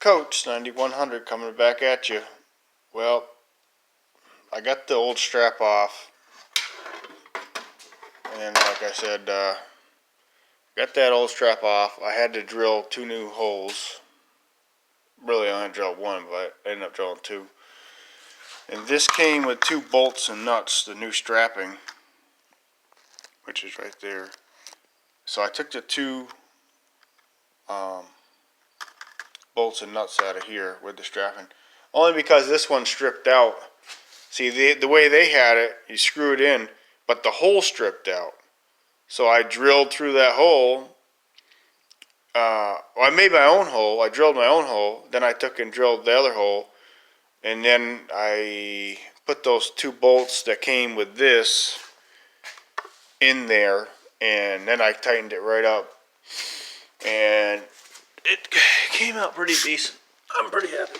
Coach 9100 coming back at you. Well, I got the old strap off, and like I said, got that old strap off. I had to drill 2 new holes. Really, I only drilled 1, but I ended up drilling 2. And this came with 2 bolts and nuts, the new strapping, which is right there. So I took the 2 bolts and nuts out of here with the strapping, only because this one stripped out. See, the way they had it, you screw it in, but the hole stripped out. So I drilled through that hole. Well, I made my own hole. I drilled my own hole. Then I took and drilled the other hole. And then I put those 2 bolts that came with this in there. And then I tightened it right up. And it came out pretty decent. I'm pretty happy.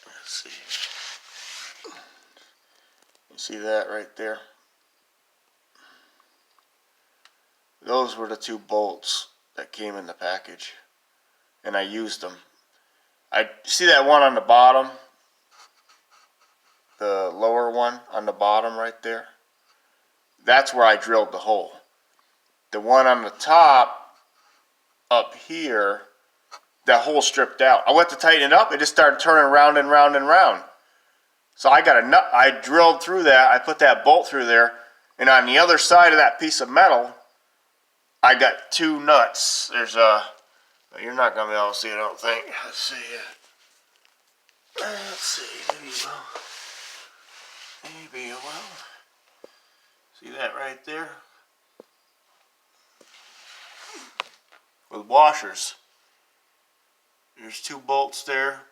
Let's see. You see that right there? Those were the 2 bolts that came in the package, and I used them. I see that one on the bottom, the lower one on the bottom right there. That's where I drilled the hole. The one on the top up here, that hole stripped out. I went to tighten it up, it just started turning round and round and round. So I got a nut. I drilled through that. I put that bolt through there, and on the other side of that piece of metal, I got 2 nuts. There's a, you're not going to be able to see it, I don't think. Let's see. Maybe you will. Maybe you will. See that right there? With washers. There's 2 bolts there.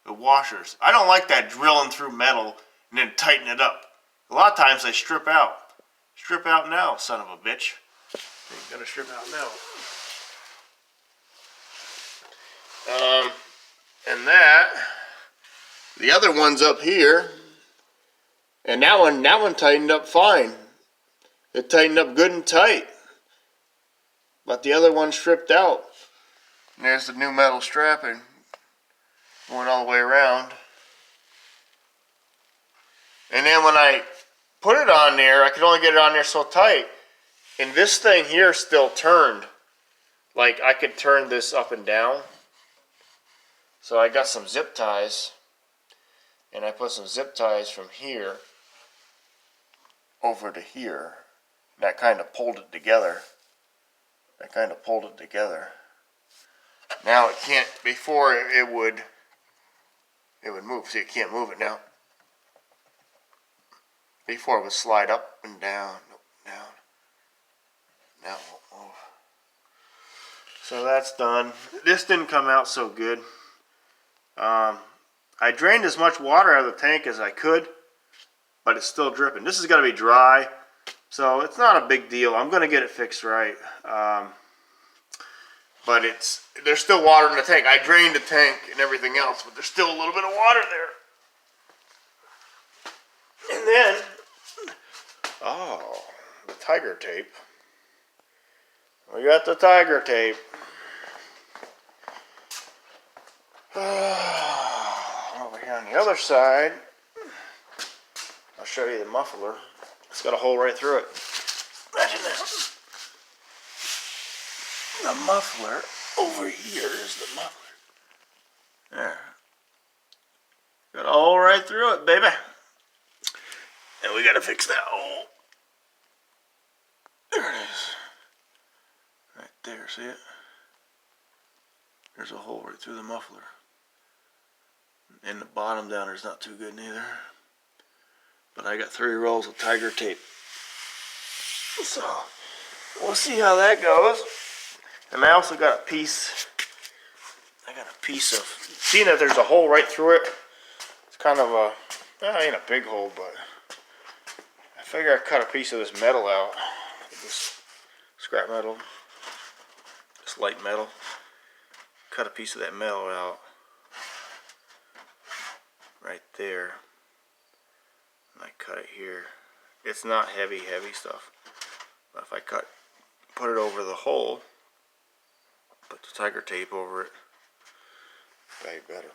The washers. I don't like that drilling through metal and then tighten it up. A lot of times they strip out. Strip out now, son of a bitch. Ain't gonna strip out now. And that, the other one's up here, and that one tightened up fine. It tightened up good and tight, but the other one stripped out. And there's the new metal strapping going all the way around. And then when I put it on there, I could only get it on there so tight. And this thing here still turned. Like I could turn this up and down. So I got some zip ties. And I put some zip ties from here over to here. That kind of pulled it together. Now it can't, before it would move. See, it can't move it now. Before it would slide up and down, down. Now it won't move. So that's done. This didn't come out so good. I drained as much water out of the tank as I could, but it's still dripping. This is going to be dry, so it's not a big deal. I'm going to get it fixed right. But there's still water in the tank. I drained the tank and everything else, but there's still a little bit of water there. And then, the tiger tape. We got the tiger tape. Over here on the other side, I'll show you the muffler. It's got a hole right through it. Imagine that. The muffler over here is the muffler. There. Got a hole right through it, baby. And we gotta fix that hole. There it is. Right there, see it? There's a hole right through the muffler. And the bottom down there's not too good neither. But I got 3 rolls of tiger tape. So, we'll see how that goes. And I also got a piece. Of, seeing that there's a hole right through it, it's kind of a, well, it ain't a big hole, but I figure I cut a piece of this metal out. This scrap metal. This light metal. Cut a piece of that metal out. Right there. And I cut it here. It's not heavy stuff. But if I put it over the hole, put tiger tape over it. Probably better.